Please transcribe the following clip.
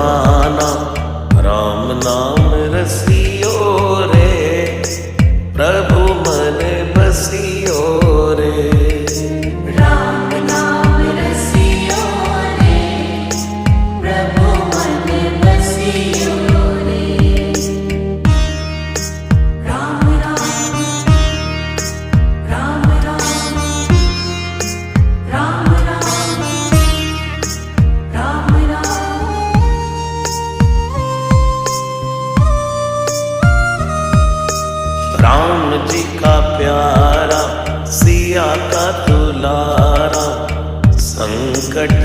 जमाना, राम नाम रसियो रे, प्रभु मन बसियो रे। राम नाम रसियो रे, प्रभु मन बसियो रे। राम राम राम राम राम राम राम राम। राम जी का प्यारा, सिया का दुलारा, संकट